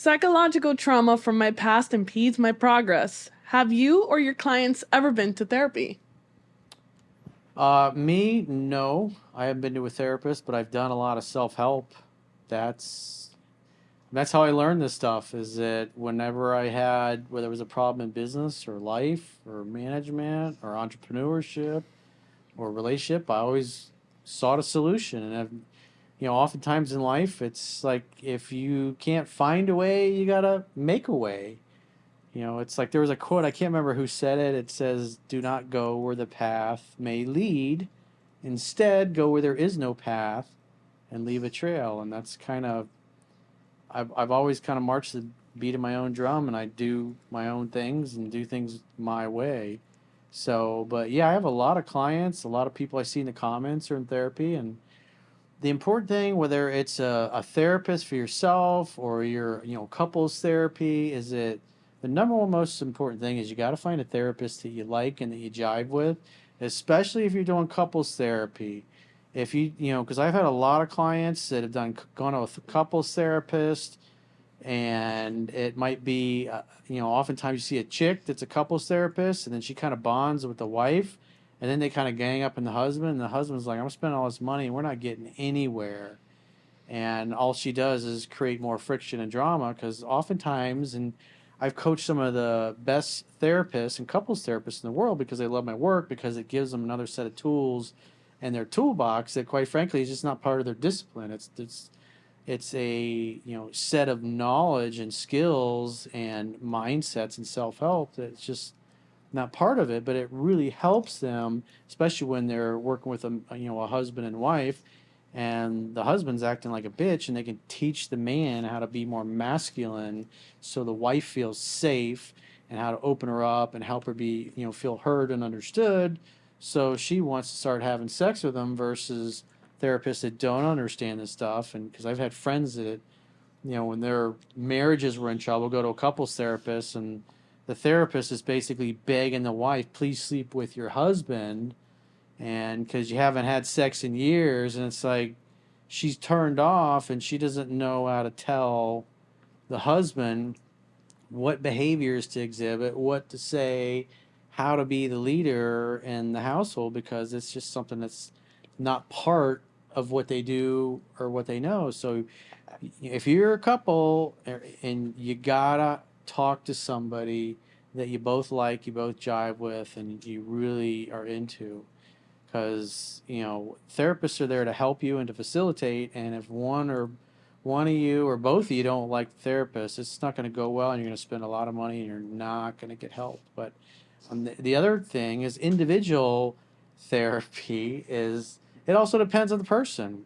Psychological trauma from my past impedes my progress. Have you or your clients ever been to therapy? Me, no. I haven't been to a therapist, but I've done a lot of self-help. That's that's how I learned this stuff, is that whenever I had, whether it was a problem in business or life or management or entrepreneurship or relationship, I always sought a solution. And oftentimes in life, it's like if you can't find a way, you gotta make a way. It's like there was a quote, I can't remember who said it. It says, "Do not go where the path may lead. Instead, go where there is no path and leave a trail." And that's kind of, I've always kind of marched the beat of my own drum, and I do my own things and do things my way. So, but yeah, I have a lot of clients, a lot of people I see in the comments are in therapy. And the important thing, whether it's a therapist for yourself or your couples therapy, is that the number one most important thing is you got to find a therapist that you like and that you jive with, especially if you're doing couples therapy. If because I've had a lot of clients that have gone to a couples therapist, and it might be oftentimes you see a chick that's a couples therapist, and then she kind of bonds with the wife, and then they kind of gang up on the husband, and the husband's like, "I'm spending all this money and we're not getting anywhere," and all she does is create more friction and drama. Because oftentimes, and I've coached some of the best therapists and couples therapists in the world because they love my work, because it gives them another set of tools in their toolbox that, quite frankly, is just not part of their discipline. It's a set of knowledge and skills and mindsets and self-help that's just not part of it, but it really helps them, especially when they're working with a husband and wife, and the husband's acting like a bitch, and they can teach the man how to be more masculine, so the wife feels safe, and how to open her up and help her be feel heard and understood, so she wants to start having sex with him, versus therapists that don't understand this stuff. And because I've had friends that when their marriages were in trouble, go to a couples therapist, and the therapist is basically begging the wife, "Please sleep with your husband," and because you haven't had sex in years, and it's like she's turned off, and she doesn't know how to tell the husband what behaviors to exhibit, what to say, how to be the leader in the household, because it's just something that's not part of what they do or what they know. So if you're a couple, and you gotta talk to somebody that you both like, you both jive with, and you really are into, because therapists are there to help you and to facilitate. And if one of you or both of you don't like the therapist, it's not going to go well, and you're going to spend a lot of money and you're not going to get help. But the other thing is, individual therapy is, it also depends on the person.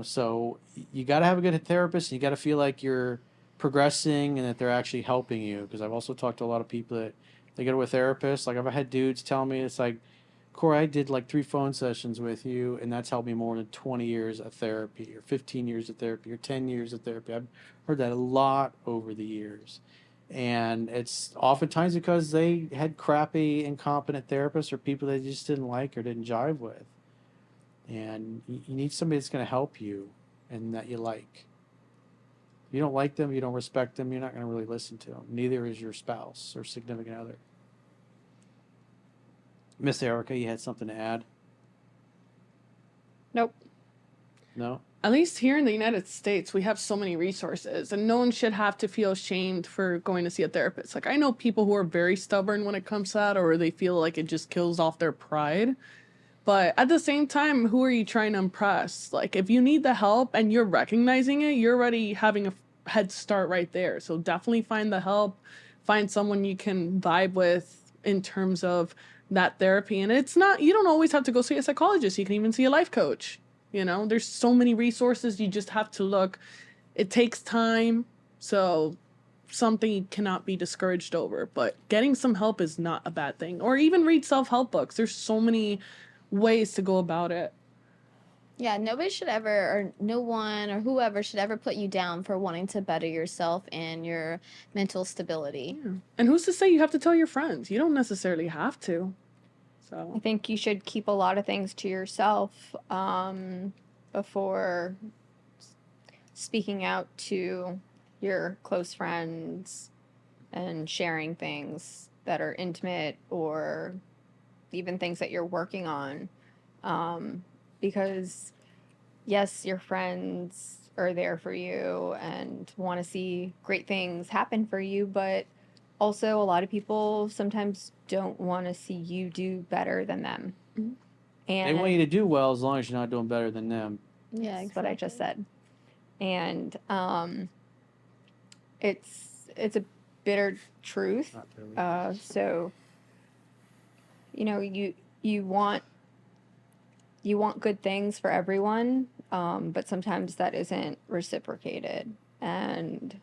So you got to have a good therapist, and you got to feel like you're progressing and that they're actually helping you. Because I've also talked to a lot of people that they go to a therapist. Like, I've had dudes tell me, it's like, "Corey, I did like 3 phone sessions with you, and that's helped me more than 20 years of therapy, or 15 years of therapy, or 10 years of therapy." I've heard that a lot over the years. And it's oftentimes because they had crappy, incompetent therapists, or people they just didn't like or didn't jive with. And you need somebody that's going to help you and that you like. If you don't like them, you don't respect them, you're not going to really listen to them. Neither is your spouse or significant other. Miss Erica, you had something to add? Nope. No? At least here in the United States, we have so many resources, and no one should have to feel ashamed for going to see a therapist. Like, I know people who are very stubborn when it comes to that, or they feel like it just kills off their pride. But at the same time, who are you trying to impress? Like, if you need the help and you're recognizing it, you're already having a head start right there. So definitely find the help, find someone you can vibe with in terms of that therapy. And it's not, you don't always have to go see a psychologist. You can even see a life coach. There's so many resources. You just have to look. It takes time. So something you cannot be discouraged over, but getting some help is not a bad thing. Or even read self-help books. There's so many ways to go about it. Yeah, nobody should ever, or no one or whoever should ever put you down for wanting to better yourself and your mental stability. Yeah. And who's to say you have to tell your friends? You don't necessarily have to. I So, think you should keep a lot of things to yourself before speaking out to your close friends and sharing things that are intimate or even things that you're working on. Because, yes, your friends are there for you and want to see great things happen for you, but also a lot of people sometimes don't want to see you do better than them. Mhm. They want you And to do well as long as you're not doing better than them. Yeah, that's what I just exactly. said. And it's a bitter truth. Not really. So you want good things for everyone, but sometimes that isn't reciprocated. And